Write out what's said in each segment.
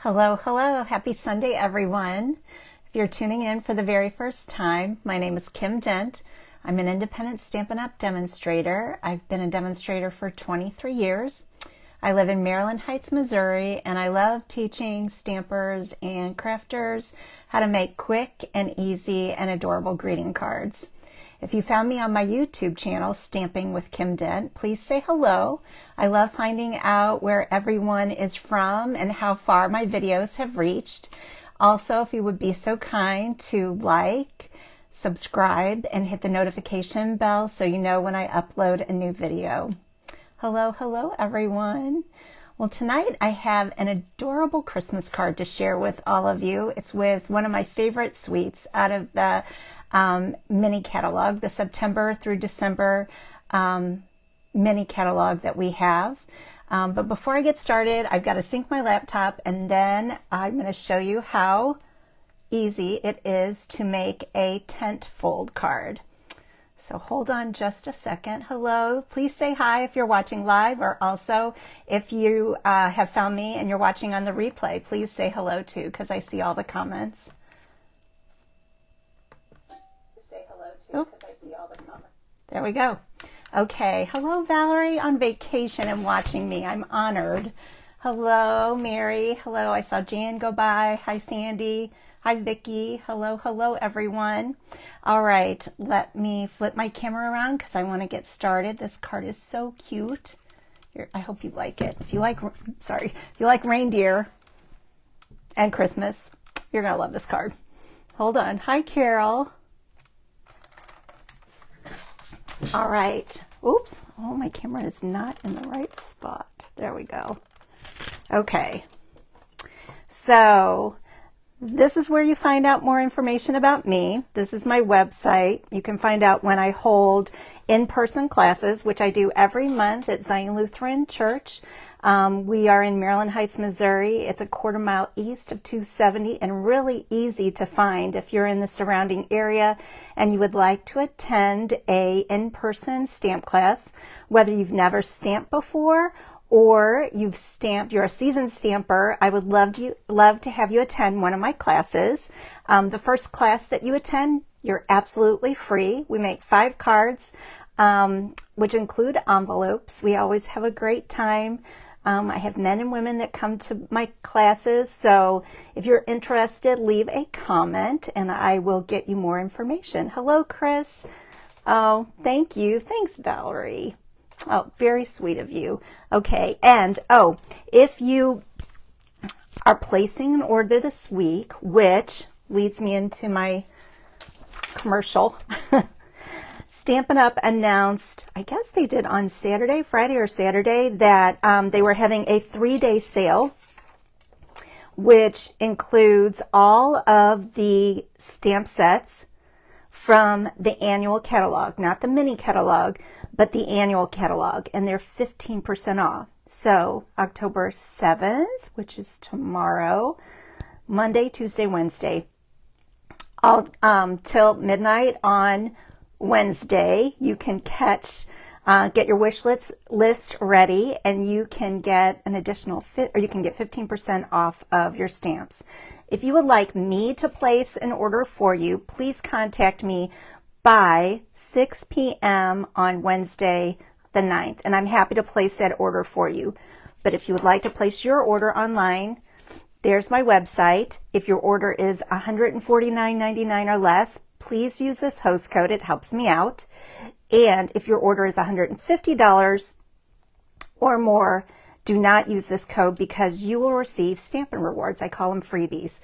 Hello, hello. Happy Sunday, everyone. If you're tuning in for the very first time, my name is Kim Dent. I'm an independent Stampin' Up! Demonstrator. I've been a demonstrator for 23 years. I live in Maryland Heights, Missouri, and I love teaching stampers and crafters how to make quick and easy and adorable greeting cards. If you found me on my YouTube channel, Stamping with Kim Dent, please say hello. I love finding out where everyone is from and how far my videos have reached. Also, if you would be so kind to like, subscribe, and hit the notification bell so you know when I upload a new video. Hello, hello, everyone. Well, tonight I have an adorable Christmas card to share with all of you. It's with one of my favorite suites out of the mini catalog, the September through December mini catalog that we have. But before I get started, I've got to sync my laptop, and then I'm going to show you how easy it is to make a tent fold card. So hold on just a second. Hello, please say hi if you're watching live, or also if you have found me and you're watching on the replay, please say hello too, because I see all the comments. There we go. Okay. Hello, Valerie, on vacation and watching me. I'm honored. Hello, Mary. Hello. I saw Jan go by. Hi, Sandy. Hi, Vicki. Hello, hello, everyone. All right. Let me flip my camera around because I want to get started. This card is so cute. Here, I hope you like it. If you like reindeer and Christmas, you're going to love this card. Hold on. Hi, Carol. All right. Oops. Oh, my camera is not in the right spot. There we go. Okay. So this is where you find out more information about me. This is my website. You can find out when I hold in-person classes, which I do every month at Zion Lutheran Church. We are in Maryland Heights, Missouri. It's a quarter mile east of 270 and really easy to find if you're in the surrounding area and you would like to attend a in-person stamp class, whether you've never stamped before or you're a seasoned stamper. I would love to have you attend one of my classes. The first class that you attend, you're absolutely free. We make 5 cards, which include envelopes. We always have a great time. I have men and women that come to my classes, so if you're interested, leave a comment and I will get you more information. Hello, Chris. Oh, thank you. Thanks, Valerie. Oh, very sweet of you. Okay, and if you are placing an order this week, which leads me into my commercial, Stampin' Up! Announced, I guess they did on Friday or Saturday, that they were having a 3-day sale, which includes all of the stamp sets from the annual catalog, not the mini catalog, but the annual catalog, and they're 15% off. So October 7th, which is tomorrow, Monday, Tuesday, Wednesday, all till midnight on Wednesday, you can get your wish list ready, and you can get an additional you can get 15% off of your stamps. If you would like me to place an order for you, please contact me by 6 p.m. on Wednesday the 9th, and I'm happy to place that order for you. But if you would like to place your order online, there's my website. If your order is $149.99 or less, please use this host code. It helps me out. And if your order is $150 or more, do not use this code because you will receive Stampin' rewards. I call them freebies.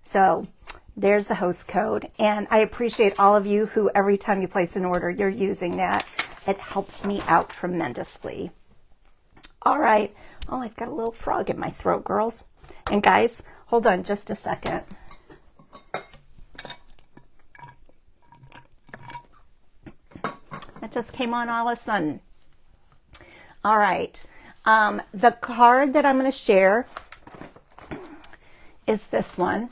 So there's the host code. And I appreciate all of you who every time you place an order, you're using that. It helps me out tremendously. All right. Oh, I've got a little frog in my throat, girls. And guys, hold on just a second. That just came on all of a sudden. All right. The card that I'm going to share is this one.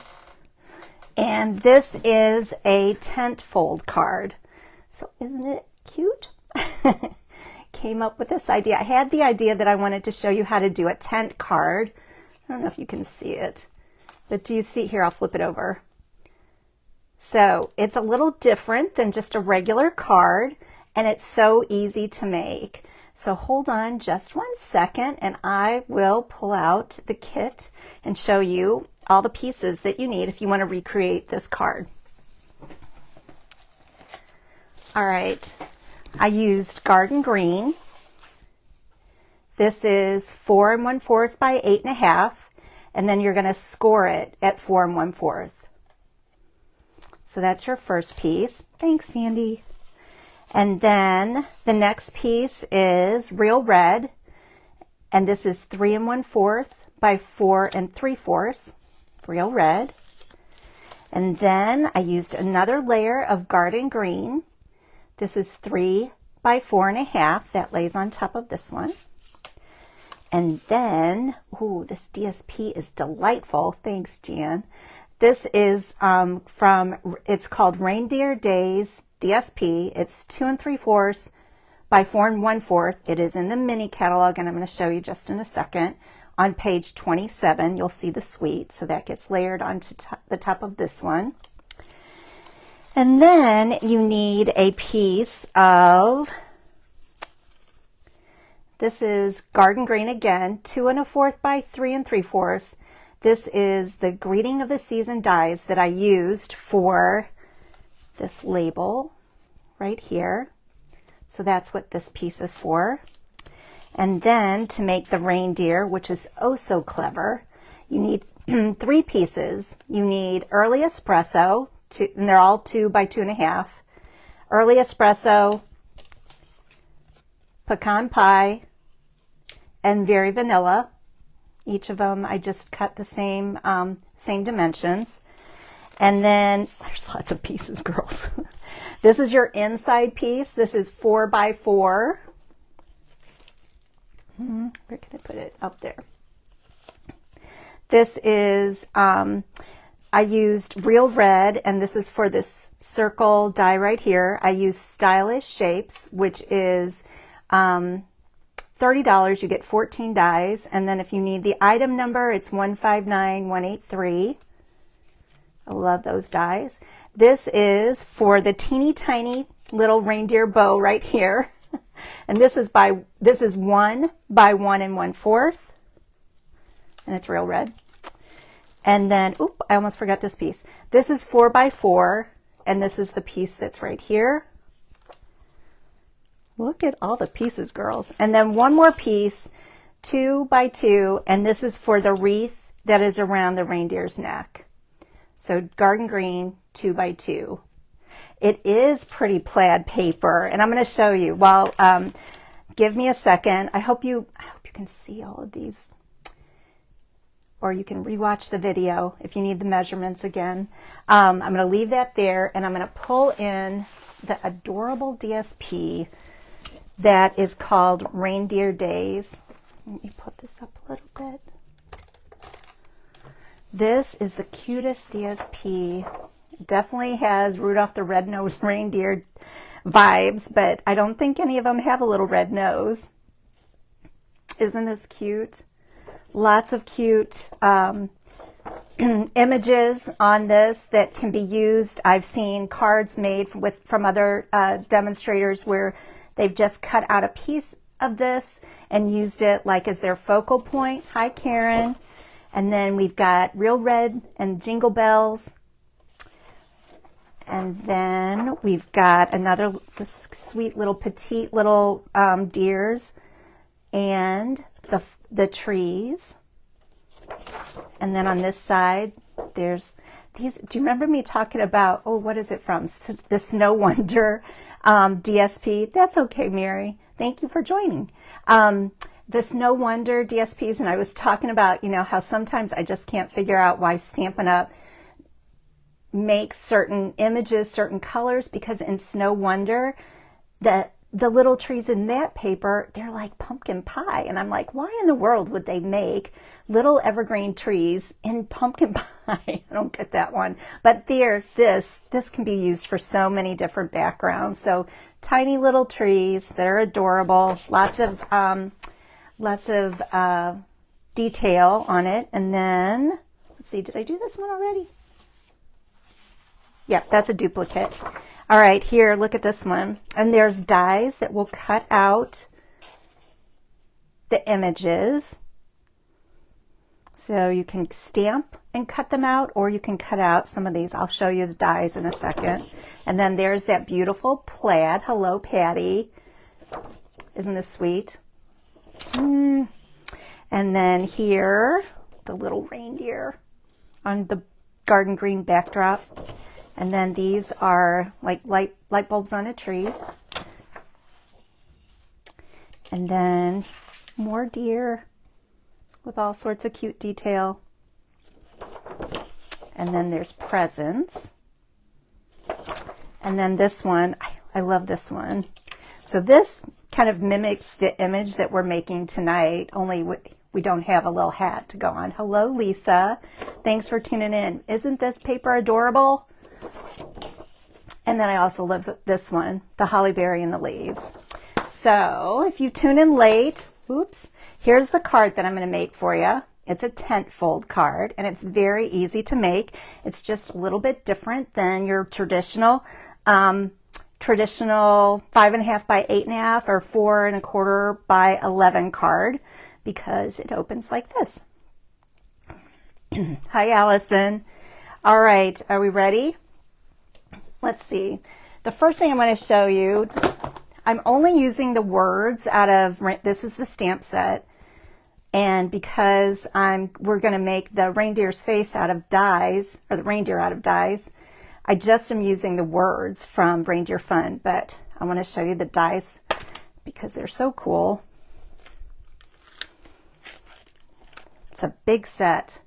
And this is a tent fold card. So isn't it cute? Came up with this idea. I had the idea that I wanted to show you how to do a tent card. don't know if you can see it, but do you see here? I'll flip it over. So it's a little different than just a regular card, and it's so easy to make. So hold on just 1 second, and I will pull out the kit and show you all the pieces that you need if you want to recreate this card. All right, I used Garden Green. This is 4 1/4 by 8 1/2, and then you're going to score it at 4 1/4. So that's your first piece. Thanks, Sandy. And then the next piece is Real Red, and this is 3 1/4 by 4 3/4, Real Red. And then I used another layer of Garden Green. This is 3 by 4 1/2, that lays on top of this one. And then, ooh, this DSP is delightful. Thanks, Jan. This is it's called Reindeer Days DSP. It's 2 3/4 by 4 1/4. It is in the mini catalog, and I'm going to show you just in a second. On page 27, you'll see the suite, so that gets layered onto the top of this one. And then you need a piece of, this is Garden Green again, 2 1/4 by 3 3/4. This is the Greeting of the Season dies that I used for this label right here. So that's what this piece is for. And then to make the reindeer, which is oh so clever, you need 3 pieces. You need Early Espresso, and they're all 2 by 2 1/2. Early Espresso, Pecan Pie, and Very Vanilla. Each of them I just cut the same dimensions. And then there's lots of pieces, girls. This is your inside piece. This is 4 by 4. Where can I put it? Up there. This is, I used Real Red, and this is for this circle die right here. I used Stylish Shapes, which is $30. You get 14 dies, and then if you need the item number, it's 159183. I love those dies. This is for the teeny tiny little reindeer bow right here, and this is 1 by 1 1/4, and it's Real Red. And then, oop, I almost forgot this piece. This is 4 by 4, and this is the piece that's right here. Look at all the pieces, girls. And then one more piece, 2 by 2, and this is for the wreath that is around the reindeer's neck. So Garden Green, 2 by 2. It is pretty plaid paper, and I'm going to show you. Well, give me a second. I hope you can see all of these, or you can rewatch the video if you need the measurements again. I'm going to leave that there, and I'm going to pull in the adorable DSP that is called Reindeer Days. Let me put this up a little bit. This is the cutest DSP. It definitely has Rudolph the Red-Nosed Reindeer vibes, but I don't think any of them have a little red nose. Isn't this cute? Lots of cute images on this that can be used. I've seen cards made from other demonstrators where they've just cut out a piece of this and used it like as their focal point. Hi, Karen. And then we've got Real Red and Jingle Bells. And then we've got another sweet little petite little deers and the trees. And then on this side, there's these. Do you remember me talking about, oh, what is it from? The Snow Wonder DSP. That's okay, Mary. Thank you for joining. The Snow Wonder DSPs, and I was talking about, you know, how sometimes I just can't figure out why Stampin' Up! Makes certain images, certain colors, because in Snow Wonder, the little trees in that paper, they're like pumpkin pie. And I'm like, why in the world would they make little evergreen trees in pumpkin pie? I don't get that one. But this can be used for so many different backgrounds. So tiny little trees that are adorable. Lots of detail on it. And then, let's see, did I do this one already? Yep, that's a duplicate. All right, here, look at this one. And there's dies that will cut out the images. So you can stamp and cut them out, or you can cut out some of these. I'll show you the dies in a second. And then there's that beautiful plaid. Hello, Patty. Isn't this sweet? And then here, the little reindeer on the garden green backdrop. And then these are like light bulbs on a tree. And then more deer with all sorts of cute detail. And then there's presents. And then this one, I love this one. So this kind of mimics the image that we're making tonight, only we don't have a little hat to go on. Hello, Lisa. Thanks for tuning in. Isn't this paper adorable? And then I also love this one, the holly berry and the leaves. So if you tune in late, oops, here's the card that I'm going to make for you. It's a tent fold card, and it's very easy to make. It's just a little bit different than your traditional 5.5 by 8.5 or 4.25 by 11 card, because it opens like this. Hi, Allison. All right, are we ready? Let's see. The first thing I'm going to show you, I'm only using the words out of, this is the stamp set, and because we're going to make the reindeer's face out of dies, or the reindeer out of dies, I just am using the words from Reindeer Fun, but I want to show you the dies because they're so cool. It's a big set.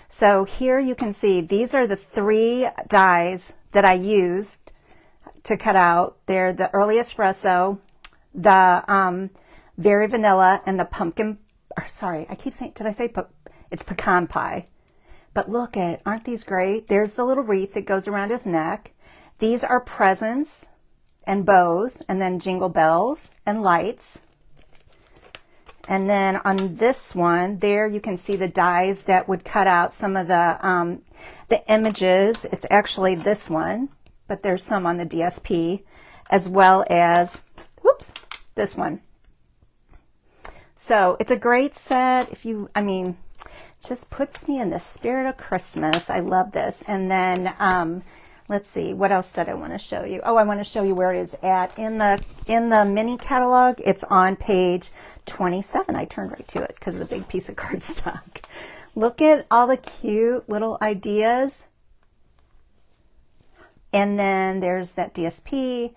So here you can see these are the 3 dies that I used to cut out. They're the early espresso, the very vanilla, and the pumpkin, or sorry, I keep saying, did I say, it's pecan pie. But look at, aren't these great? There's the little wreath that goes around his neck. These are presents and bows, and then jingle bells and lights. And then on this one, there you can see the dies that would cut out some of the images. It's actually this one, but there's some on the DSP, as well as, whoops, this one. So it's a great set. If you, I mean, just puts me in the spirit of Christmas. I love this. And then let's see, what else did I want to show you? Oh, I want to show you where it is at in the mini catalog. It's on page 27. I turned right to it because of the big piece of cardstock. Look at all the cute little ideas. And then there's that DSP.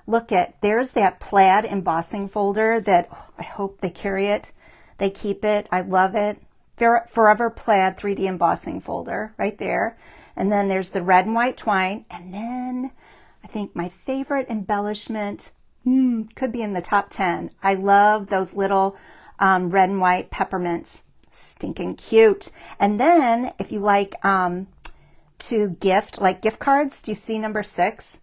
Look at, there's that plaid embossing folder that, oh, I hope they carry it. They keep it. I love it. Forever Plaid 3D embossing folder right there. And then there's the red and white twine. And then I think my favorite embellishment could be in the top 10. I love those little red and white peppermints. Stinking cute. And then if you like to gift, like gift cards, do you see number 6?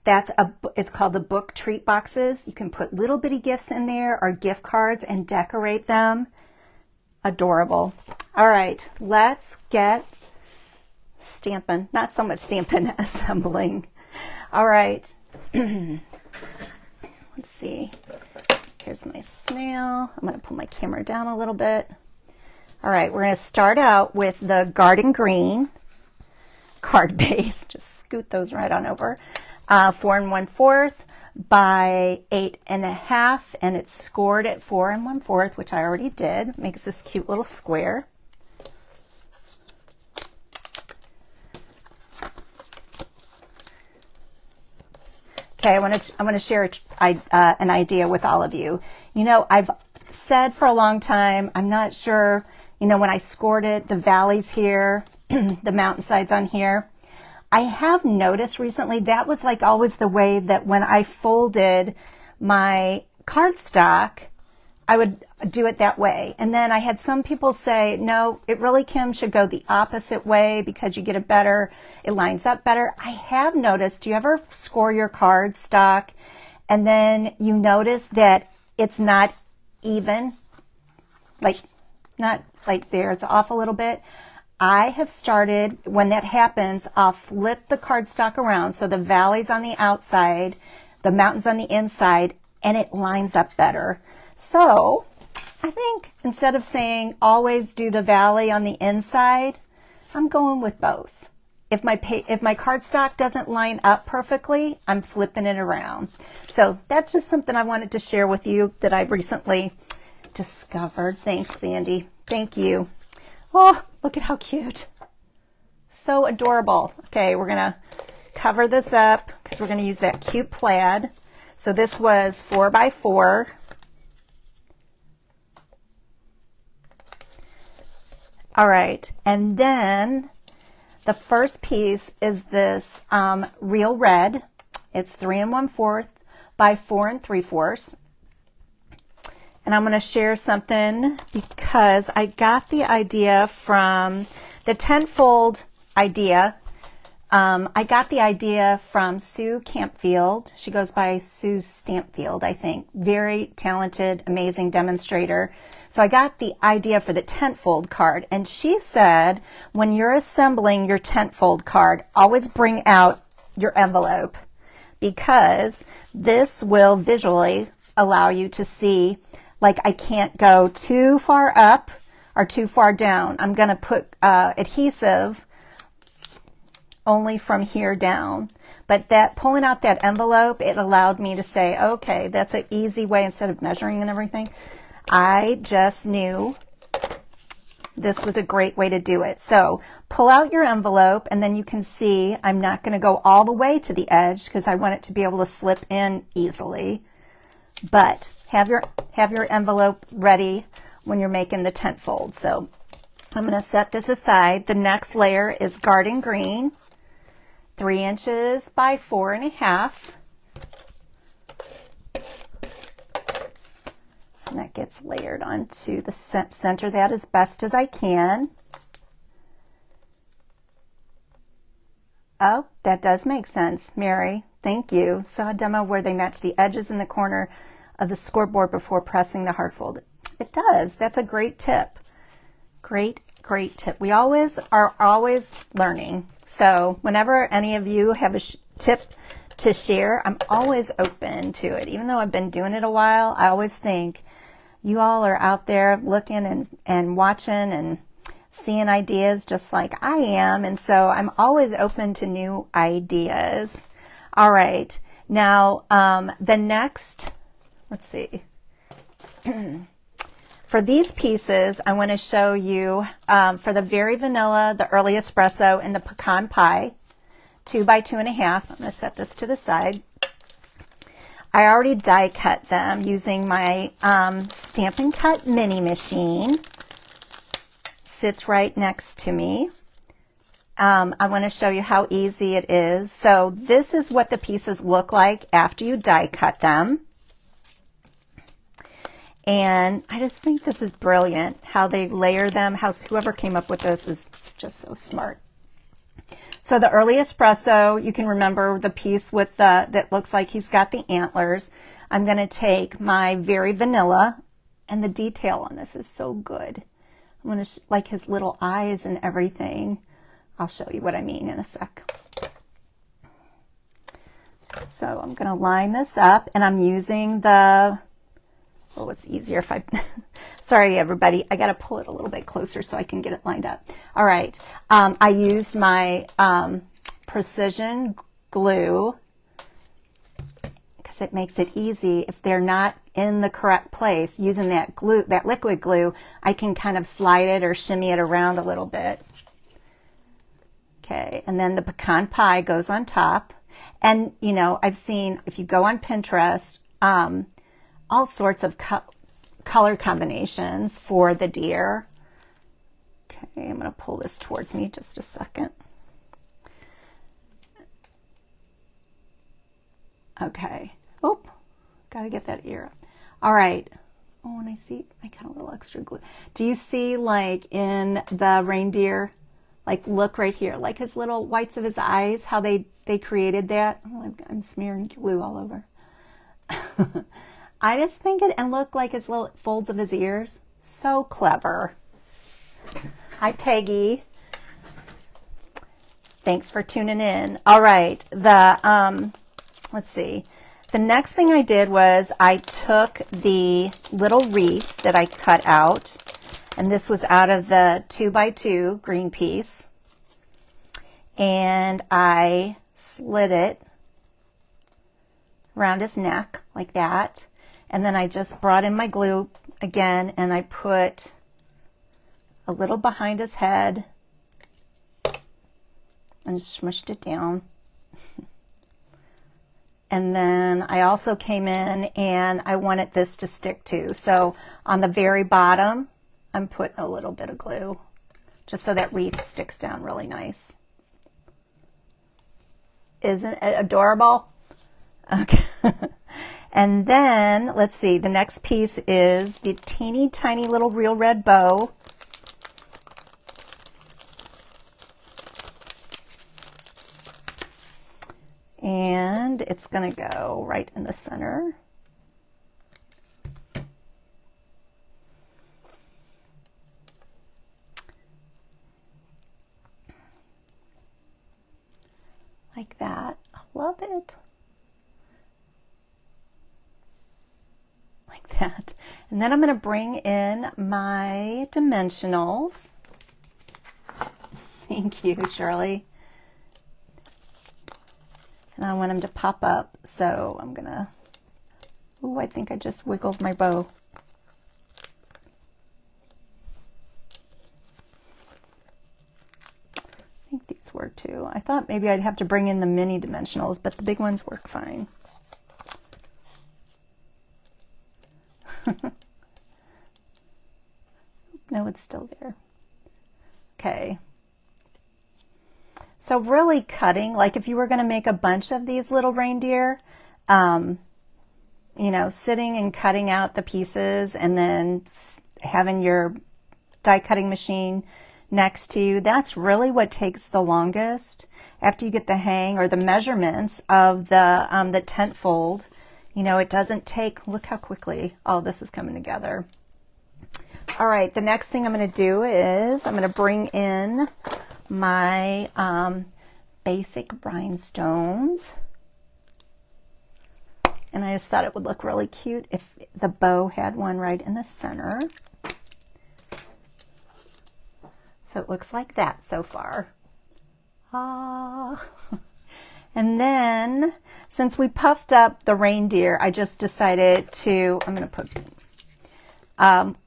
It's called the book treat boxes. You can put little bitty gifts in there or gift cards and decorate them. Adorable. All right, let's get Stampin'. Not so much Stampin', assembling. All right. Let's see. Here's my snail. I'm going to pull my camera down a little bit. All right, we're going to start out with the garden green card base. Just scoot those right on over. 4 1/4 by 8.5, and it's scored at 4 1/4, which I already did. Makes this cute little square. Okay, I want to share an idea with all of you. You know, I've said for a long time, I'm not sure, you know, when I scored it, the valleys here, the mountainsides on here, I have noticed recently that was like always the way that when I folded my cardstock, I would do it that way. And then I had some people say, no, it really, Kim, should go the opposite way because you get it lines up better. I have noticed, do you ever score your cardstock and then you notice that it's not even? Like not like there, it's off a little bit. I have started, when that happens, I'll flip the cardstock around so the valley's on the outside, the mountain's on the inside, and it lines up better. So I think instead of saying always do the valley on the inside, I'm going with both. If my cardstock doesn't line up perfectly, I'm flipping it around. So that's just something I wanted to share with you that I recently discovered. Thanks, Sandy. Thank you. Oh, look at how cute. So adorable. Okay, we're gonna cover this up because we're gonna use that cute plaid. So this was 4x4. All right, and then the first piece is this real red. It's 3 1/4 by 4 3/4. And I'm going to share something because I got the idea from the tenfold idea. I got the idea from Sue Campfield. She goes by Sue Stampfield, I think. Very talented, amazing demonstrator. So I got the idea for the tenfold card. And she said, when you're assembling your tenfold card, always bring out your envelope because this will visually allow you to see, like, I can't go too far up or too far down. I'm going to put adhesive only from here down. But that pulling out that envelope, it allowed me to say, okay, that's an easy way instead of measuring and everything. I just knew this was a great way to do it. So pull out your envelope and then you can see I'm not going to go all the way to the edge because I want it to be able to slip in easily. But have your envelope ready when you're making the tenfold. So I'm going to set this aside. The next layer is garden green, 3 inches by 4 1/2. And that gets layered onto the center that as best as I can. Oh, that does make sense, Mary. Thank you. Saw a demo where they match the edges in the corner of the scoreboard before pressing the hard fold. It does. That's a great tip. Great tip. We are always learning. So whenever any of you have a tip to share, I'm always open to it. Even though I've been doing it a while, I always think you all are out there looking and watching and seeing ideas just like I am. And so I'm always open to new ideas. All right. Now, the next, let's see. For these pieces, I want to show you for the very vanilla, the early espresso, and the pecan pie, 2 by 2 1/2. I'm going to set this to the side. I already die cut them using my Stampin' Cut mini machine. Sits right next to me. I want to show you how easy it is. So this is what the pieces look like after you die cut them. And I just think this is brilliant, how they layer them. Whoever came up with this is just so smart. So the early espresso, you can remember the piece with that looks like he's got the antlers. I'm going to take my very vanilla, and the detail on this is so good. I'm going to like his little eyes and everything. I'll show you what I mean in a sec. So I'm going to line this up, and I'm using the, oh, it's easier if I, sorry everybody, I got to pull it a little bit closer so I can get it lined up. All right, I used my precision glue because it makes it easy. If they're not in the correct place, using that glue, that liquid glue, I can kind of slide it or shimmy it around a little bit. Okay, and then the pecan pie goes on top. And, you know, I've seen, if you go on Pinterest, all sorts of color combinations for the deer. Okay, I'm going to pull this towards me just a second. Okay. Oop, got to get that ear up. All right. Oh, and I got a little extra glue. Do you see, like, in the reindeer, like, look right here, like his little whites of his eyes, how they created that? Oh, I'm smearing glue all over. I just think it, and look like his little folds of his ears. So clever. Hi, Peggy. Thanks for tuning in. All right, let's see. The next thing I did was I took the little wreath that I cut out, and this was out of the 2x2 green piece, and I slid it around his neck like that, and then I just brought in my glue again, and I put a little behind his head and smushed it down. And then I also came in and I wanted this to stick to. So on the very bottom, I'm putting a little bit of glue just so that wreath sticks down really nice. Isn't it adorable? Okay. And then, let's see, the next piece is the teeny tiny little real red bow. And it's going to go right in the center. Like that. I love it. Like that. And then I'm going to bring in my dimensionals. Thank you, Shirley. And I want them to pop up, so I'm gonna, ooh, I think I just wiggled my bow. I think these work too. I thought maybe I'd have to bring in the mini dimensionals, but the big ones work fine. No, it's still there. Okay. So really cutting, like if you were going to make a bunch of these little reindeer, you know, sitting and cutting out the pieces and then having your die cutting machine next to you, that's really what takes the longest after you get the hang or the measurements of the tent fold. You know, it doesn't take, look how quickly all this is coming together. All right, the next thing I'm going to do is I'm going to bring in my basic rhinestones, and I just thought it would look really cute if the bow had one right in the center. So it looks like that so far. Ah. And then since we puffed up the reindeer, I just decided to, I'm going to put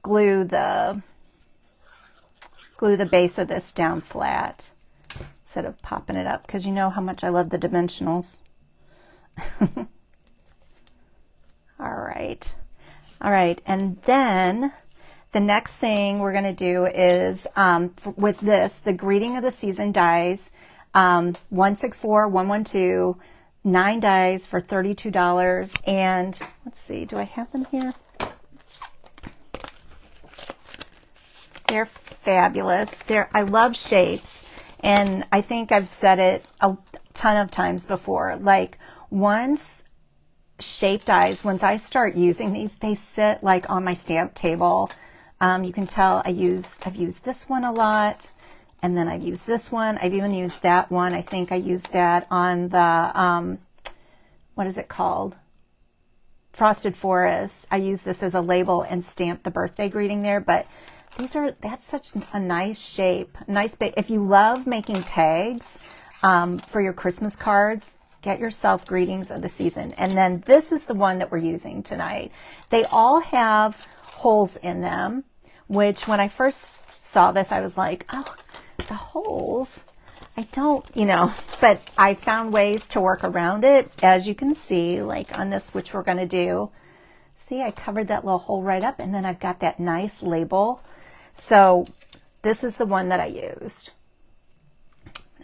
glue the base of this down flat instead of popping it up, because you know how much I love the dimensionals. All right, and then the next thing we're going to do is with this, the greeting of the season dies, 164, 112, 9 dies for $32, and let's see, do I have them here? They're fabulous. I love shapes, and I think I've said it a ton of times before. Like, once shape dies, once I start using these, they sit like on my stamp table. You can tell I've used this one a lot, and then I've used this one. I've even used that one. I think I used that on the what is it called? Frosted Forest. I use this as a label and stamp the birthday greeting there, but that's such a nice shape. If you love making tags for your Christmas cards, get yourself greetings of the season. And then this is the one that we're using tonight. They all have holes in them, which when I first saw this, I was like, oh, the holes. I don't, but I found ways to work around it, as you can see, like on this, which we're going to do. See, I covered that little hole right up, and then I've got that nice label. So this is the one that I used.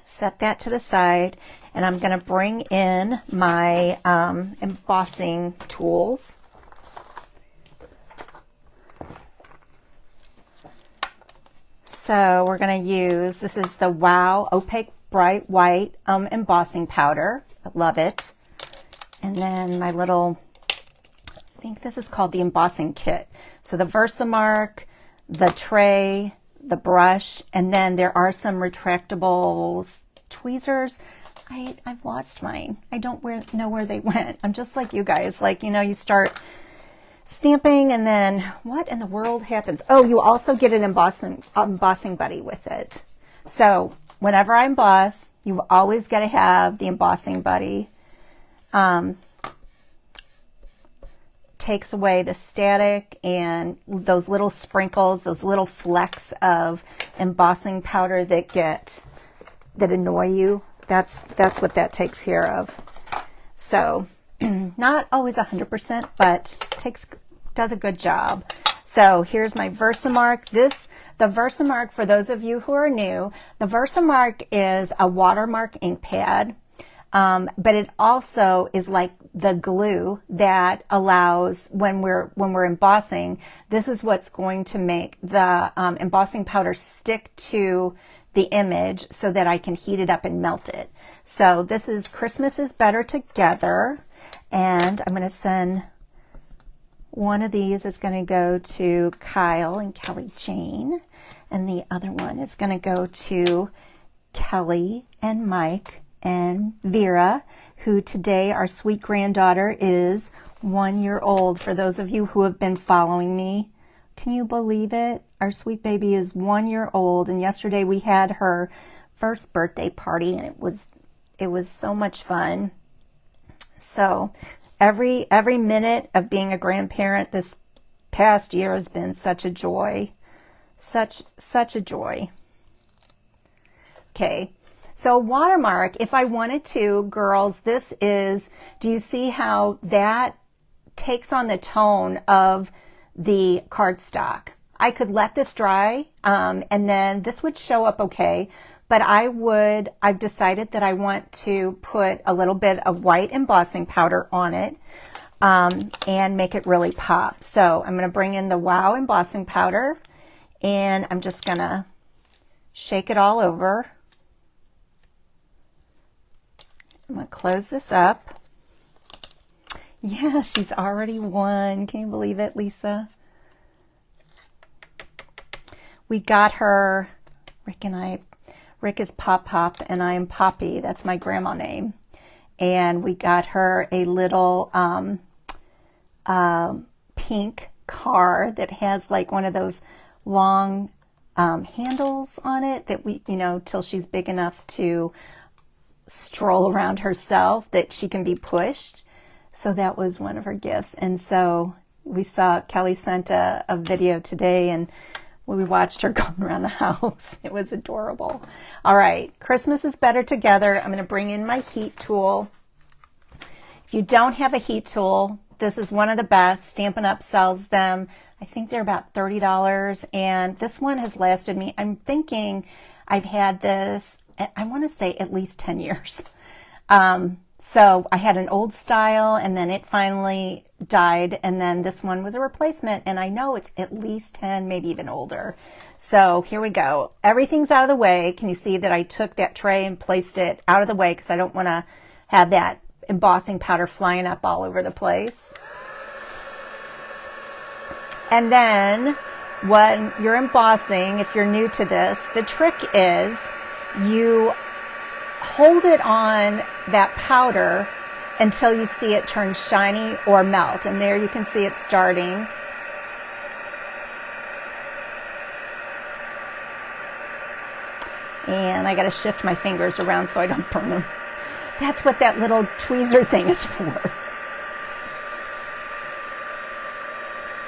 Set that to the side, and I'm going to bring in my embossing tools. So we're going to use, this is the Wow Opaque Bright White embossing powder. I love it. And then my little, I think this is called the embossing kit. So the Versamark, the tray, the brush, and then there are some retractable tweezers. I've lost mine. I don't know where they went. I'm just like you guys. Like, you know, you start stamping and then what in the world happens? Oh, you also get an embossing buddy with it. So whenever I emboss, you've always got to have the embossing buddy. Takes away the static and those little sprinkles, those little flecks of embossing powder that annoy you. That's what that takes care of. So not always 100%, but does a good job. So here's my Versamark. The Versamark, for those of you who are new, the Versamark is a watermark ink pad, but it also is like the glue that allows when we're embossing. This is what's going to make the embossing powder stick to the image so that I can heat it up and melt it. So this is Christmas is Better Together, and I'm going to send one of these is going to go to Kyle and Kelly Jane, and the other one is going to go to Kelly and Mike and Vera, who today, our sweet granddaughter, is 1 year old. For those of you who have been following me, can you believe it? Our sweet baby is 1 year old, and yesterday we had her first birthday party, and it was so much fun. So every minute of being a grandparent this past year has been such a joy. Such a joy. Okay. So watermark, if I wanted to, girls, this is, do you see how that takes on the tone of the cardstock? I could let this dry, and then this would show up okay, but I've decided that I want to put a little bit of white embossing powder on it, and make it really pop. So I'm going to bring in the Wow embossing powder, and I'm just going to shake it all over. I'm going to close this up. Yeah, she's already won. Can you believe it, Lisa? We got her, Rick is Pop Pop and I am Poppy. That's my grandma name. And we got her a little pink car that has like one of those long handles on it that till she's big enough to stroll around herself, that she can be pushed. So that was one of her gifts. And so Kelly sent a video today, and we watched her going around the house. It was adorable. All right, Christmas is Better Together. I'm going to bring in my heat tool. If you don't have a heat tool, this is one of the best. Stampin' Up! Sells them. I think they're about $30, and this one has lasted me. I'm thinking I've had this, I want to say at least 10 years. So I had an old style, and then it finally died, and then this one was a replacement, and I know it's at least 10, maybe even older. So here we go. Everything's out of the way. Can you see that I took that tray and placed it out of the way because I don't want to have that embossing powder flying up all over the place. And then when you're embossing, if you're new to this, the trick is you hold it on that powder until you see it turn shiny or melt. And there you can see it starting. And I got to shift my fingers around so I don't burn them. That's what that little tweezer thing is for.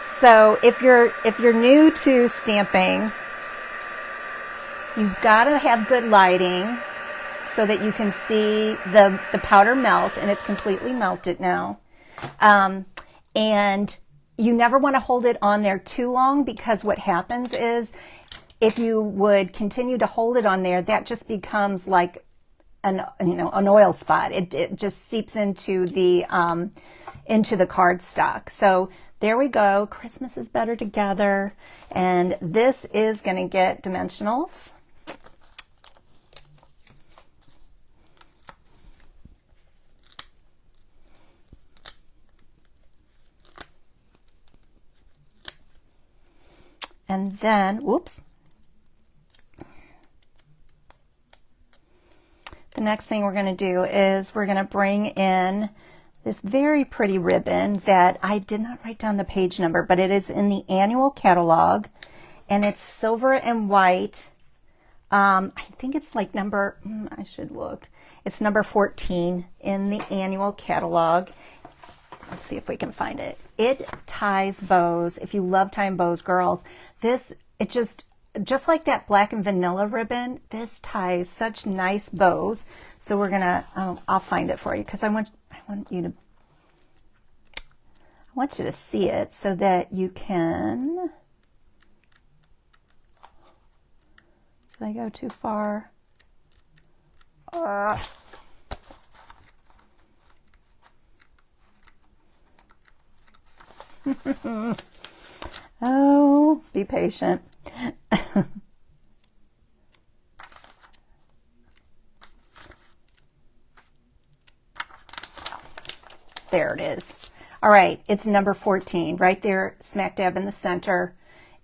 So if you're new to stamping, you've got to have good lighting so that you can see the powder melt, and it's completely melted now. And you never want to hold it on there too long, because what happens is if you would continue to hold it on there, that just becomes like an oil spot. It just seeps into the cardstock. So there we go. Christmas is Better Together, and this is going to get dimensionals. And then, whoops, next thing we're going to do is we're going to bring in this very pretty ribbon that I did not write down the page number, but it is in the annual catalog, and it's silver and white. I think it's like number, I should look. It's number 14 in the annual catalog. Let's see if we can find it. It ties bows. If you love tying bows, girls, it just like that black and vanilla ribbon, this ties such nice bows. So we're gonna, I'll find it for you because I want you to see it so that you can. Did I go too far? Oh, be patient. There it is. All right, it's number 14 right there, smack dab in the center,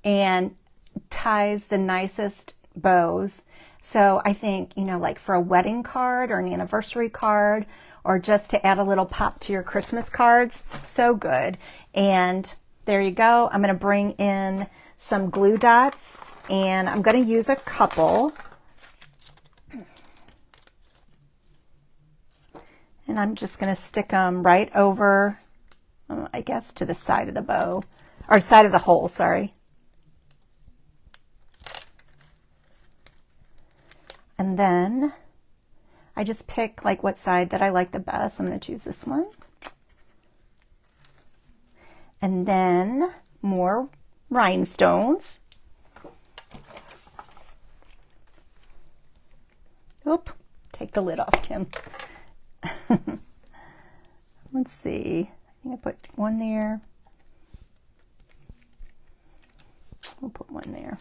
and ties the nicest bows. So I think, you know, like for a wedding card or an anniversary card, or just to add a little pop to your Christmas cards, so good. And there you go. I'm going to bring in some glue dots, and I'm going to use a couple. And I'm just going to stick them right over, I guess, to the side of the bow, or side of the hole, sorry. And then I just pick like what side that I like the best. I'm going to choose this one. And then more rhinestones. Oop, take the lid off, Kim. Let's see. I think I put one there. We'll put one there.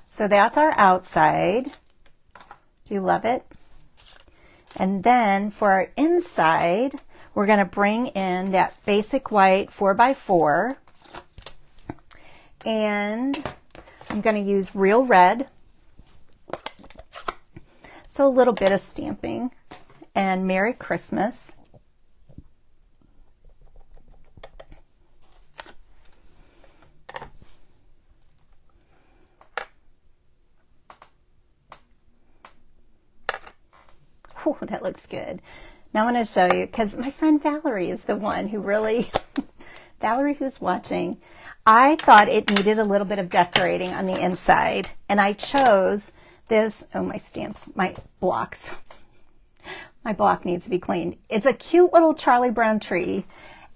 So that's our outside. Do you love it? And then for our inside, we're going to bring in that basic white 4x4. And I'm going to use real red. So a little bit of stamping. And Merry Christmas. Oh, that looks good. Now I'm going to show you, because my friend Valerie is the one who really, Valerie who's watching, I thought it needed a little bit of decorating on the inside. And I chose this, oh, my stamps, my blocks. My block needs to be cleaned. It's a cute little Charlie Brown tree,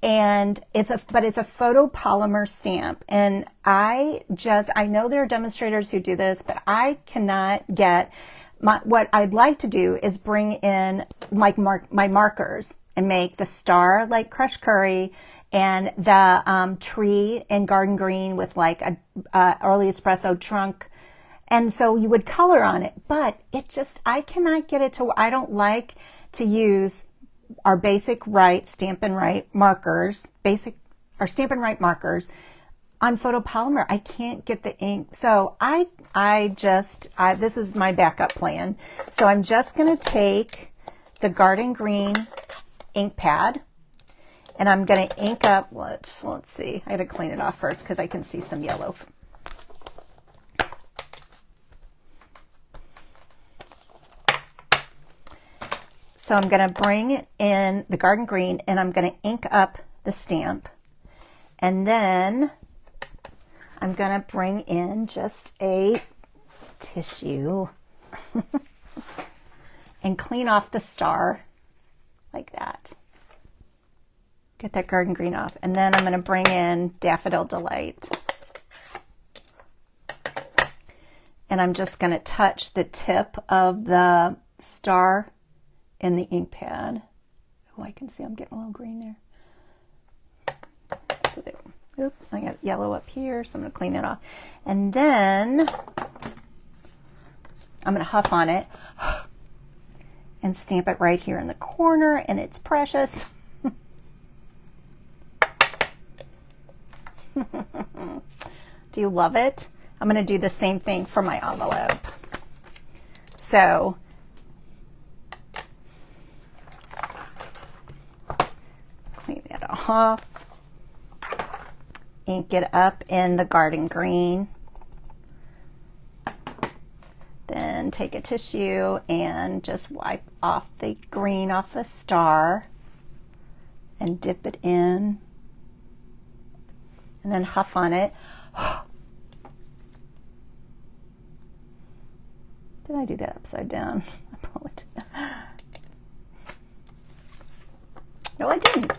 and it's a photopolymer stamp. And I know there are demonstrators who do this, but I cannot get what I'd like to do is bring in my markers and make the star like crushed curry, and the tree in garden green with like a early espresso trunk. And so you would color on it, but I cannot get it to, I don't like to use our basic Stampin' Right markers, our Stampin' Right markers on photopolymer. I can't get the ink. So this is my backup plan. So I'm just going to take the garden green ink pad, and I'm going to ink up, let's see, I got to clean it off first because I can see some yellow. So I'm going to bring in the garden green, and I'm going to ink up the stamp. And then I'm going to bring in just a tissue and clean off the star like that. Get that garden green off. And then I'm going to bring in Daffodil Delight. And I'm just going to touch the tip of the star in the ink pad. Oh, I can see I'm getting a little green there. So there. Oop, I got yellow up here, so I'm going to clean it off. And then I'm going to huff on it and stamp it right here in the corner, and it's precious. Do you love it? I'm going to do the same thing for my envelope. So it off. Ink it up in the garden green. Then take a tissue and just wipe off the green off the star and dip it in. And then huff on it. Did I do that upside down? I probably did. No, I didn't.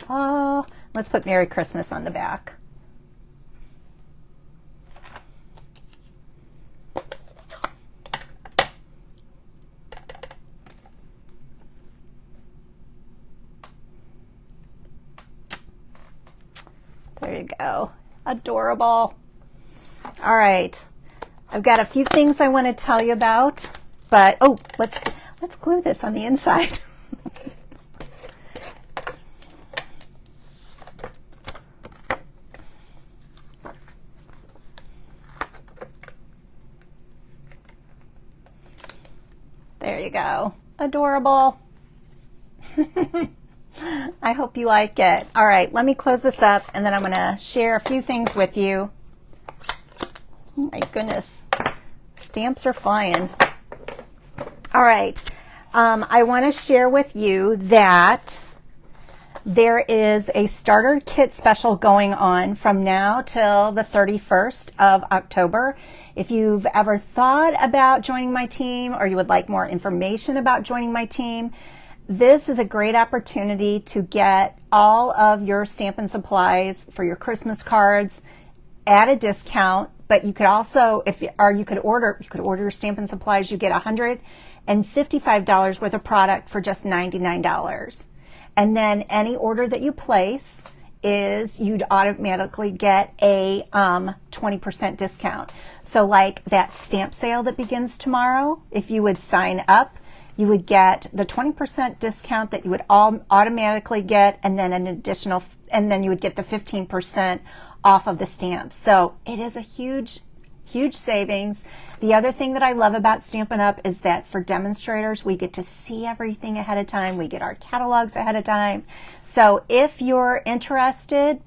Oh, let's put Merry Christmas on the back. There you go. Adorable. All right. I've got a few things I want to tell you about, but oh, let's glue this on the inside. There you go. Adorable. I hope you like it. All right, let me close this up and then I'm going to share a few things with you. Oh my goodness. Stamps are flying. All right. I want to share with you that there is a starter kit special going on from now till the 31st of October. If you've ever thought about joining my team or you would like more information about joining my team, this is a great opportunity to get all of your Stampin' supplies for your Christmas cards at a discount. But you could also, you could order your Stampin' supplies. You get $155 worth of product for just $99. And then any order that you place you'd automatically get a 20% discount. So like that stamp sale that begins tomorrow, if you would sign up, you would get the 20% discount that you would automatically get, and then an additional, and then you would get the 15% off of the stamps. So it is a huge savings. The other thing that I love about Stampin' Up! Is that for demonstrators, we get to see everything ahead of time. We get our catalogs ahead of time. So if you're interested,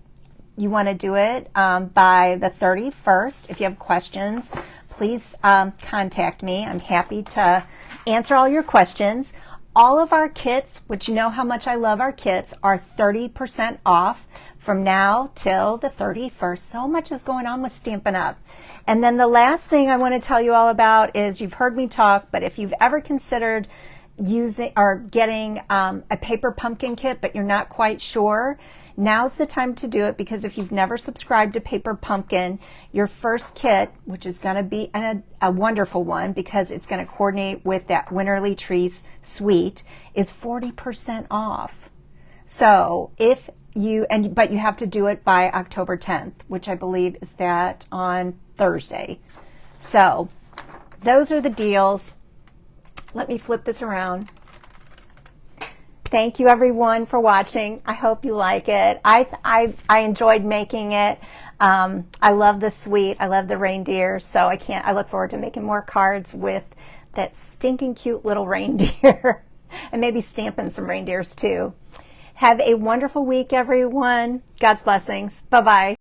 you want to do it by the 31st. If you have questions, please contact me. I'm happy to answer all your questions. All of our kits, which you know how much I love our kits, are 30% off from now till the 31st. So much is going on with Stampin' Up! And then the last thing I want to tell you all about is, you've heard me talk, but if you've ever considered using or getting a paper pumpkin kit, but you're not quite sure, now's the time to do it, because if you've never subscribed to Paper Pumpkin, your first kit, which is going to be a wonderful one because it's going to coordinate with that Winterly Trees suite, is 40% off. So if you, but you have to do it by October 10th, which I believe is that on Thursday. So those are the deals. Let me flip this around. Thank you everyone for watching. I hope you like it. I enjoyed making it. I love the suite. I love the reindeer. So I look forward to making more cards with that stinking cute little reindeer and maybe stamping some reindeers too. Have a wonderful week, everyone. God's blessings. Bye-bye.